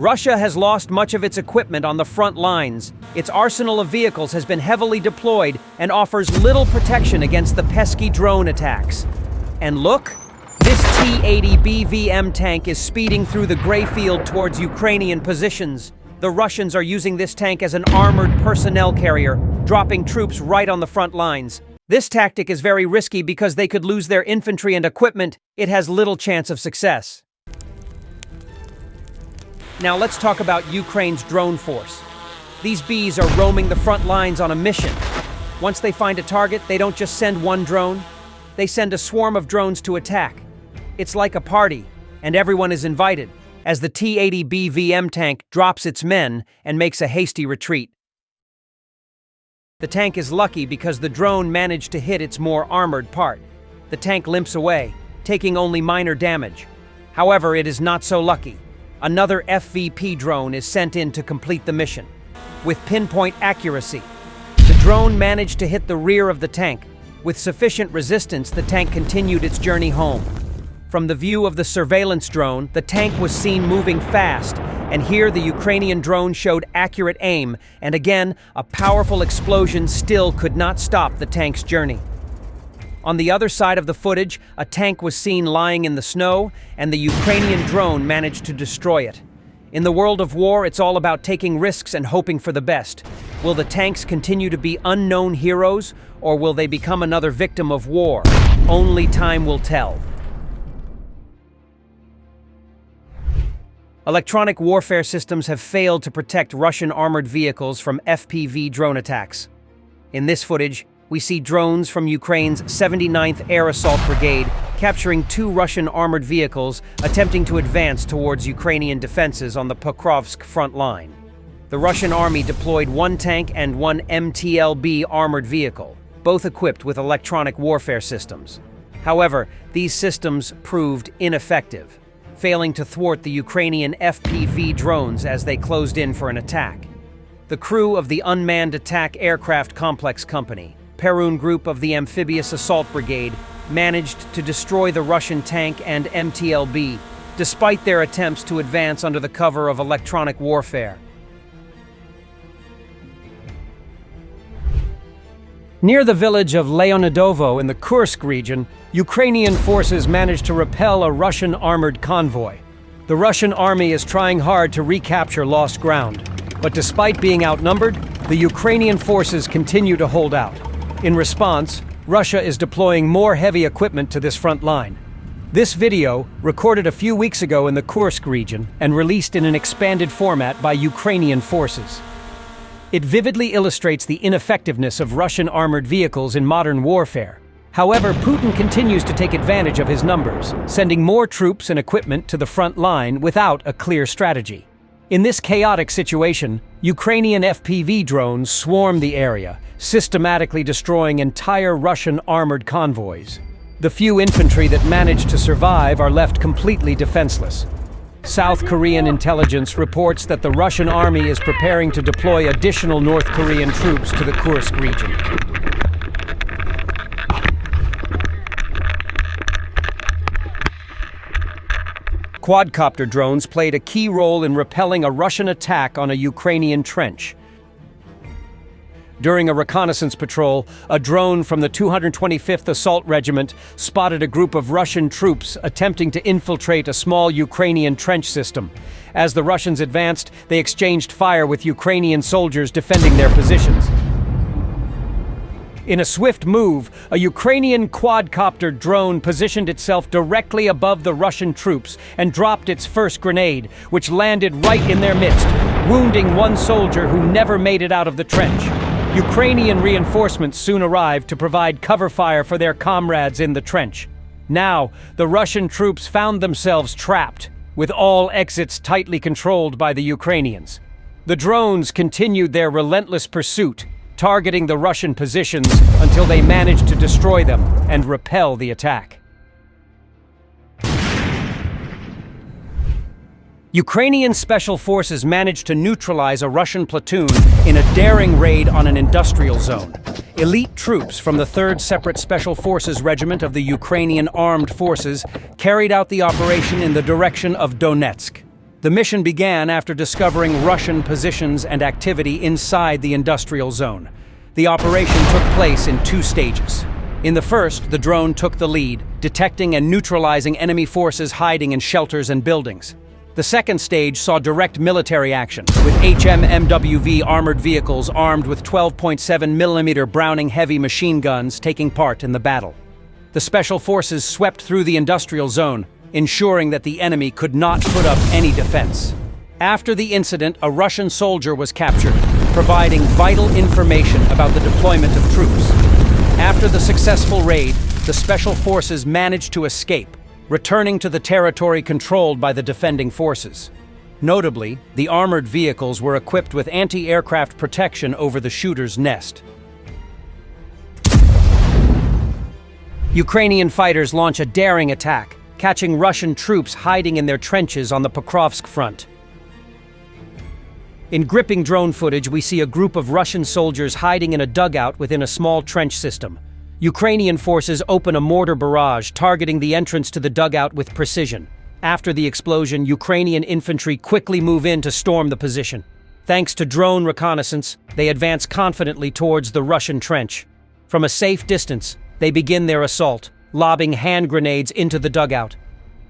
Russia has lost much of its equipment on the front lines. Its arsenal of vehicles has been heavily deployed and offers little protection against the pesky drone attacks. And look, this T-80 BVM tank is speeding through the gray field towards Ukrainian positions. The Russians are using this tank as an armored personnel carrier, dropping troops right on the front lines. This tactic is very risky because they could lose their infantry and equipment. It has little chance of success. Now let's talk about Ukraine's drone force. These bees are roaming the front lines on a mission. Once they find a target, they don't just send one drone. They send a swarm of drones to attack. It's like a party, and everyone is invited, as the T-80 BVM tank drops its men and makes a hasty retreat. The tank is lucky because the drone managed to hit its more armored part. The tank limps away, taking only minor damage. However, it is not so lucky. Another FVP drone is sent in to complete the mission. With pinpoint accuracy, the drone managed to hit the rear of the tank. With sufficient resistance, the tank continued its journey home. From the view of the surveillance drone, the tank was seen moving fast, and here the Ukrainian drone showed accurate aim, and again, a powerful explosion still could not stop the tank's journey. On the other side of the footage, a tank was seen lying in the snow, and the Ukrainian drone managed to destroy it. In the world of war, it's all about taking risks and hoping for the best. Will the tanks continue to be unknown heroes, or will they become another victim of war? Only time will tell. Electronic warfare systems have failed to protect Russian armored vehicles from FPV drone attacks. In this footage, we see drones from Ukraine's 79th Air Assault Brigade capturing 2 Russian armored vehicles attempting to advance towards Ukrainian defenses on the Pokrovsk front line. The Russian army deployed 1 tank and 1 MTLB armored vehicle, both equipped with electronic warfare systems. However, these systems proved ineffective, failing to thwart the Ukrainian FPV drones as they closed in for an attack. The crew of the Unmanned Attack Aircraft Complex Company, Perun Group of the Amphibious Assault Brigade, managed to destroy the Russian tank and MTLB, despite their attempts to advance under the cover of electronic warfare. Near the village of Leonidovo in the Kursk region, Ukrainian forces managed to repel a Russian armored convoy. The Russian army is trying hard to recapture lost ground, but despite being outnumbered, the Ukrainian forces continue to hold out. In response, Russia is deploying more heavy equipment to this front line. This video, recorded a few weeks ago in the Kursk region and released in an expanded format by Ukrainian forces. It vividly illustrates the ineffectiveness of Russian armored vehicles in modern warfare. However, Putin continues to take advantage of his numbers, sending more troops and equipment to the front line without a clear strategy. In this chaotic situation, Ukrainian FPV drones swarm the area, systematically destroying entire Russian armored convoys. The few infantry that manage to survive are left completely defenseless. South Korean intelligence reports that the Russian army is preparing to deploy additional North Korean troops to the Kursk region. Quadcopter drones played a key role in repelling a Russian attack on a Ukrainian trench. During a reconnaissance patrol, a drone from the 225th Assault Regiment spotted a group of Russian troops attempting to infiltrate a small Ukrainian trench system. As the Russians advanced, they exchanged fire with Ukrainian soldiers defending their positions. In a swift move, a Ukrainian quadcopter drone positioned itself directly above the Russian troops and dropped its first grenade, which landed right in their midst, wounding one soldier who never made it out of the trench. Ukrainian reinforcements soon arrived to provide cover fire for their comrades in the trench. Now, the Russian troops found themselves trapped, with all exits tightly controlled by the Ukrainians. The drones continued their relentless pursuit, targeting the Russian positions until they managed to destroy them and repel the attack. Ukrainian special forces managed to neutralize a Russian platoon in a daring raid on an industrial zone. Elite troops from the 3rd Separate Special Forces Regiment of the Ukrainian Armed Forces carried out the operation in the direction of Donetsk. The mission began after discovering Russian positions and activity inside the industrial zone. The operation took place in 2 stages. In the first, the drone took the lead, detecting and neutralizing enemy forces hiding in shelters and buildings. The second stage saw direct military action, with HMMWV armored vehicles armed with 12.7mm Browning heavy machine guns taking part in the battle. The special forces swept through the industrial zone, ensuring that the enemy could not put up any defense. After the incident, a Russian soldier was captured, providing vital information about the deployment of troops. After the successful raid, the special forces managed to escape, returning to the territory controlled by the defending forces. Notably, the armored vehicles were equipped with anti-aircraft protection over the shooter's nest. Ukrainian fighters launch a daring attack, catching Russian troops hiding in their trenches on the Pokrovsk front. In gripping drone footage, we see a group of Russian soldiers hiding in a dugout within a small trench system. Ukrainian forces open a mortar barrage, targeting the entrance to the dugout with precision. After the explosion, Ukrainian infantry quickly move in to storm the position. Thanks to drone reconnaissance, they advance confidently towards the Russian trench. From a safe distance, they begin their assault, lobbing hand grenades into the dugout.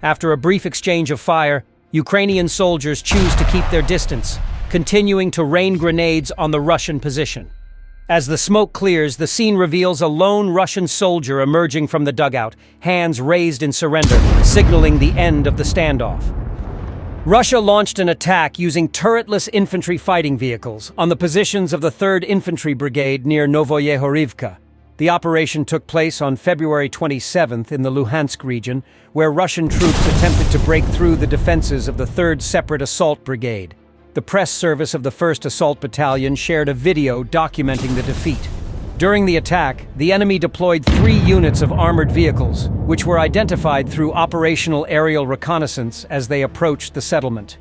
After a brief exchange of fire, Ukrainian soldiers choose to keep their distance, continuing to rain grenades on the Russian position. As the smoke clears, the scene reveals a lone Russian soldier emerging from the dugout, hands raised in surrender, signaling the end of the standoff. Russia launched an attack using turretless infantry fighting vehicles on the positions of the 3rd Infantry Brigade near Novoyehorivka. The operation took place on February 27th in the Luhansk region, where Russian troops attempted to break through the defenses of the 3rd Separate Assault Brigade. The press service of the 1st Assault Battalion shared a video documenting the defeat. During the attack, the enemy deployed 3 units of armored vehicles, which were identified through operational aerial reconnaissance as they approached the settlement.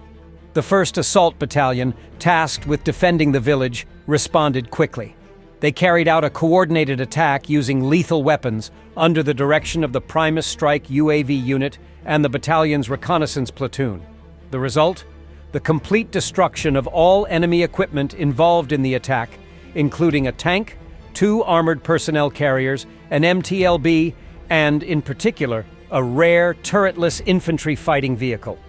The 1st Assault Battalion, tasked with defending the village, responded quickly. They carried out a coordinated attack using lethal weapons under the direction of the Primus Strike UAV unit and the battalion's reconnaissance platoon. The result? The complete destruction of all enemy equipment involved in the attack, including a tank, 2 armored personnel carriers, an MTLB, and, in particular, a rare turretless infantry fighting vehicle.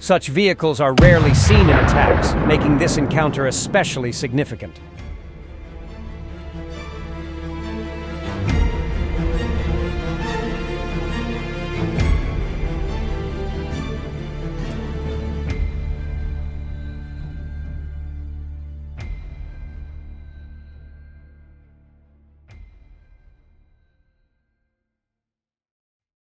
Such vehicles are rarely seen in attacks, making this encounter especially significant.